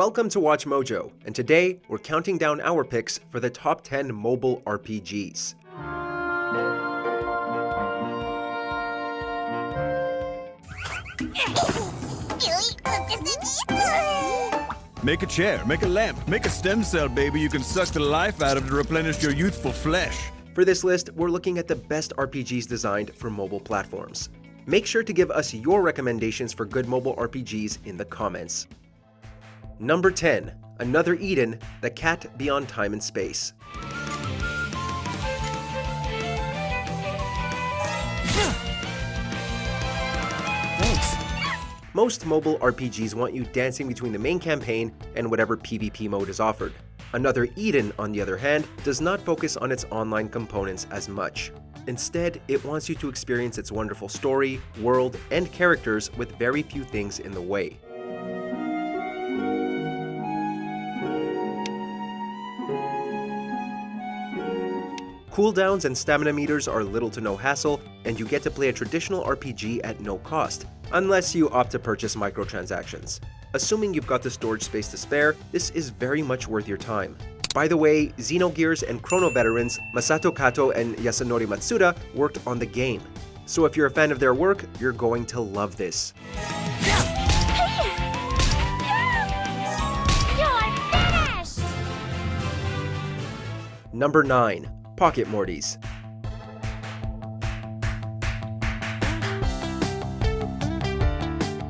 Welcome to Watch Mojo, and today we're counting down our picks for the top 10 mobile RPGs. Make a chair, make a lamp, make a stem cell, baby. You can suck the life out of it to replenish your youthful flesh. For this list, we're looking at the best RPGs designed for mobile platforms. Make sure to give us your recommendations for good mobile RPGs in the comments. Number 10. Another Eden, The Cat Beyond Time and Space. Most mobile RPGs want you dancing between the main campaign and whatever PvP mode is offered. Another Eden, on the other hand, does not focus on its online components as much. Instead, it wants you to experience its wonderful story, world, and characters with very few things in the way. Cooldowns and stamina meters are little to no hassle, and you get to play a traditional RPG at no cost, unless you opt to purchase microtransactions. Assuming you've got the storage space to spare, this is very much worth your time. By the way, Xenogears and Chrono veterans Masato Kato and Yasunori Matsuda worked on the game. So if you're a fan of their work, you're going to love this. You're finished! Number 9. Pocket Mortys.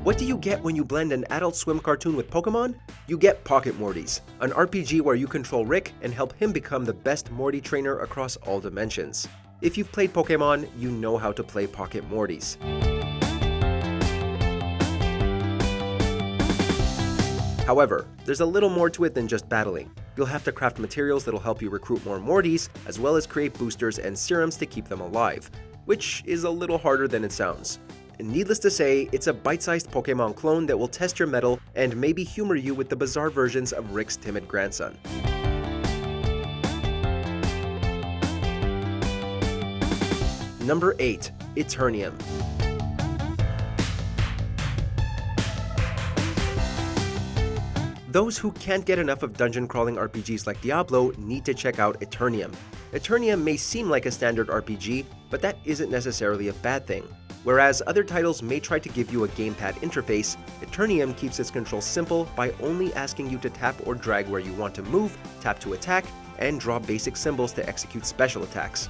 What do you get when you blend an Adult Swim cartoon with Pokemon? You get Pocket Mortys, an RPG where you control Rick and help him become the best Morty trainer across all dimensions. If you've played Pokemon, you know how to play Pocket Mortys. However, there's a little more to it than just battling. You'll have to craft materials that'll help you recruit more Mortys, as well as create boosters and serums to keep them alive, which is a little harder than it sounds. And needless to say, it's a bite-sized Pokemon clone that will test your mettle and maybe humor you with the bizarre versions of Rick's timid grandson. Number 8. Eternium. Those who can't get enough of dungeon crawling RPGs like Diablo need to check out Eternium. Eternium may seem like a standard RPG, but that isn't necessarily a bad thing. Whereas other titles may try to give you a gamepad interface, Eternium keeps its control simple by only asking you to tap or drag where you want to move, tap to attack, and draw basic symbols to execute special attacks.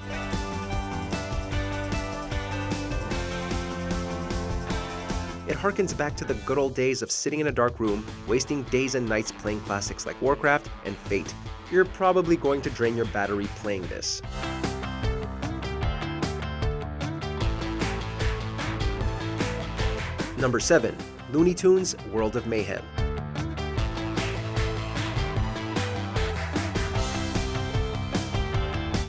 It harkens back to the good old days of sitting in a dark room, wasting days and nights playing classics like Warcraft and Fate. You're probably going to drain your battery playing this. Number 7. Looney Tunes, World of Mayhem.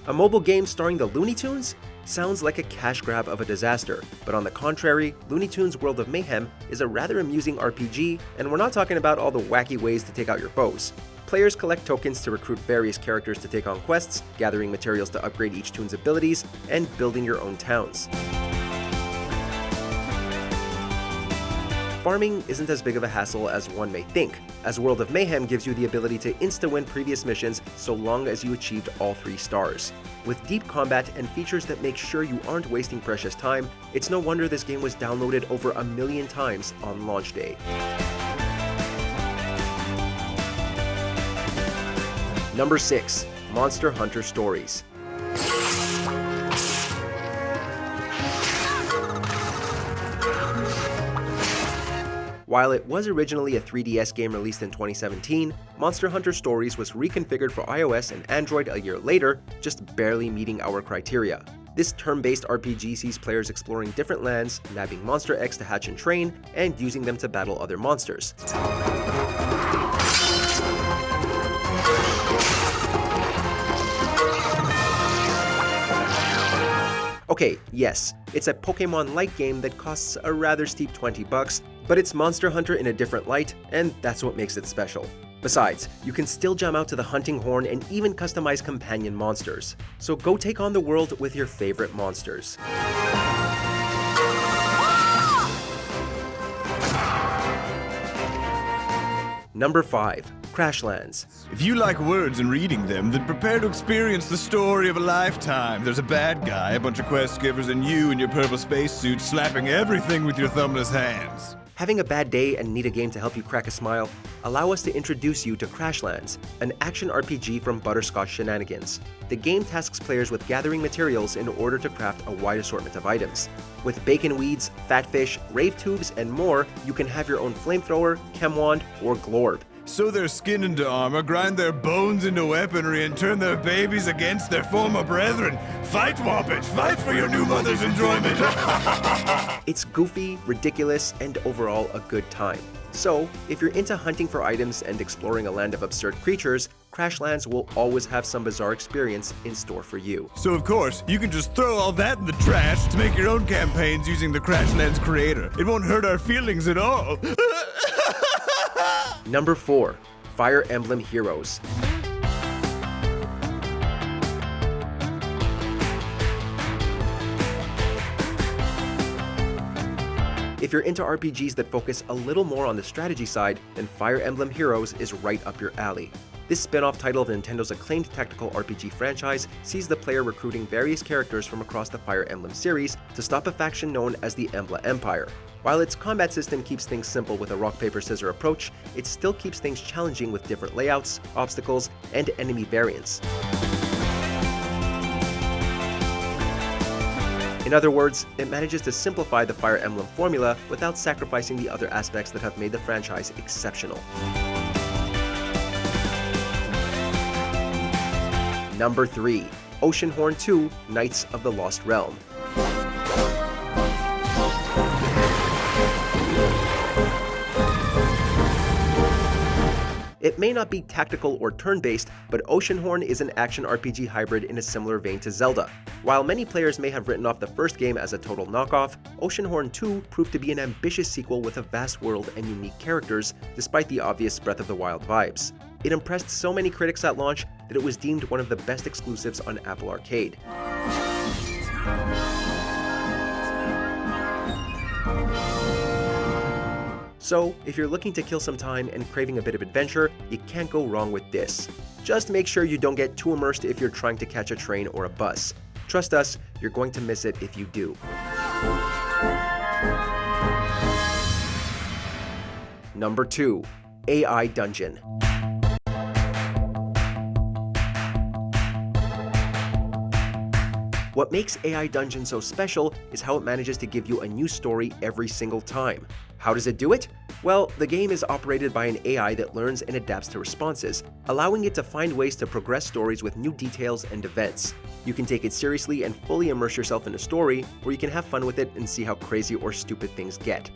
A mobile game starring the Looney Tunes? Sounds like a cash grab of a disaster, but on the contrary, Looney Tunes World of Mayhem is a rather amusing RPG, and we're not talking about all the wacky ways to take out your foes. Players collect tokens to recruit various characters to take on quests, gathering materials to upgrade each toon's abilities, and building your own towns. Farming isn't as big of a hassle as one may think, as World of Mayhem gives you the ability to insta-win previous missions so long as you achieved all 3 stars. With deep combat and features that make sure you aren't wasting precious time, it's no wonder this game was downloaded over 1 million times on launch day. Number 6. Monster Hunter Stories. While it was originally a 3DS game released in 2017, Monster Hunter Stories was reconfigured for iOS and Android a year later, just barely meeting our criteria. This turn-based RPG sees players exploring different lands, nabbing monster eggs to hatch and train, and using them to battle other monsters. Okay, yes, it's a Pokemon-like game that costs a rather steep $20, but it's Monster Hunter in a different light, and that's what makes it special. Besides, you can still jam out to the hunting horn and even customize companion monsters. So go take on the world with your favorite monsters. Number 5. Crashlands. If you like words and reading them, then prepare to experience the story of a lifetime. There's a bad guy, a bunch of quest givers, and you in your purple spacesuit slapping everything with your thumbless hands. Having a bad day and need a game to help you crack a smile? Allow us to introduce you to Crashlands, an action RPG from Butterscotch Shenanigans. The game tasks players with gathering materials in order to craft a wide assortment of items. With bacon weeds, fatfish, rave tubes, and more, you can have your own flamethrower, chem wand, or glorb. Sew their skin into armor, grind their bones into weaponry, and turn their babies against their former brethren. Fight, Whoppet! Fight for your new mother's enjoyment! It's goofy, ridiculous, and overall a good time. So, if you're into hunting for items and exploring a land of absurd creatures, Crashlands will always have some bizarre experience in store for you. So of course, you can just throw all that in the trash to make your own campaigns using the Crashlands creator. It won't hurt our feelings at all. Number 4. Fire Emblem Heroes. If you're into RPGs that focus a little more on the strategy side, then Fire Emblem Heroes is right up your alley. This spin-off title of Nintendo's acclaimed tactical RPG franchise sees the player recruiting various characters from across the Fire Emblem series to stop a faction known as the Emblem Empire. While its combat system keeps things simple with a rock-paper-scissors approach, it still keeps things challenging with different layouts, obstacles, and enemy variants. In other words, it manages to simplify the Fire Emblem formula without sacrificing the other aspects that have made the franchise exceptional. Number 3. Oceanhorn 2: Knights of the Lost Realm. It may not be tactical or turn-based, but Oceanhorn is an action RPG hybrid in a similar vein to Zelda. While many players may have written off the first game as a total knockoff, Oceanhorn 2 proved to be an ambitious sequel with a vast world and unique characters, despite the obvious Breath of the Wild vibes. It impressed so many critics at launch that it was deemed one of the best exclusives on Apple Arcade. So, if you're looking to kill some time and craving a bit of adventure, you can't go wrong with this. Just make sure you don't get too immersed if you're trying to catch a train or a bus. Trust us, you're going to miss it if you do. Number 2. AI Dungeon. What makes AI Dungeon so special is how it manages to give you a new story every single time. How does it do it? Well, the game is operated by an AI that learns and adapts to responses, allowing it to find ways to progress stories with new details and events. You can take it seriously and fully immerse yourself in a story, or you can have fun with it and see how crazy or stupid things get.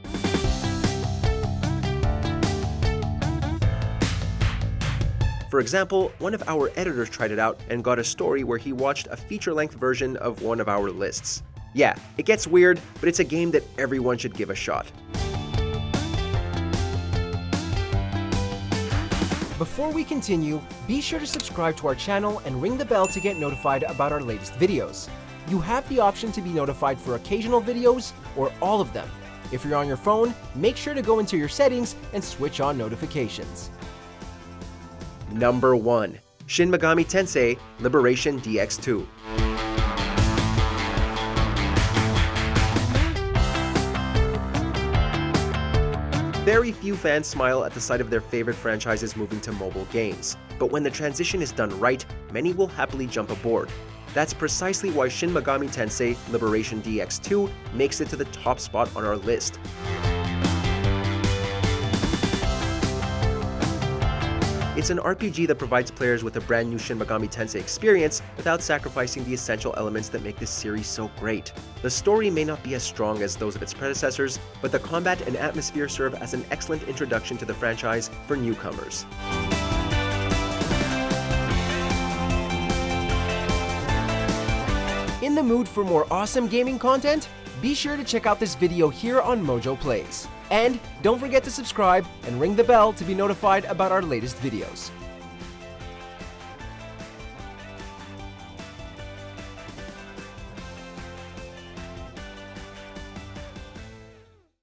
For example, one of our editors tried it out and got a story where he watched a feature-length version of one of our lists. Yeah, it gets weird, but it's a game that everyone should give a shot. Before we continue, be sure to subscribe to our channel and ring the bell to get notified about our latest videos. You have the option to be notified for occasional videos or all of them. If you're on your phone, make sure to go into your settings and switch on notifications. Number 1. Shin Megami Tensei Liberation DX2. Very few fans smile at the sight of their favorite franchises moving to mobile games, but when the transition is done right, many will happily jump aboard. That's precisely why Shin Megami Tensei Liberation DX2 makes it to the top spot on our list. It's an RPG that provides players with a brand new Shin Megami Tensei experience without sacrificing the essential elements that make this series so great. The story may not be as strong as those of its predecessors, but the combat and atmosphere serve as an excellent introduction to the franchise for newcomers. In the mood for more awesome gaming content? Be sure to check out this video here on Mojo Plays. And don't forget to subscribe and ring the bell to be notified about our latest videos.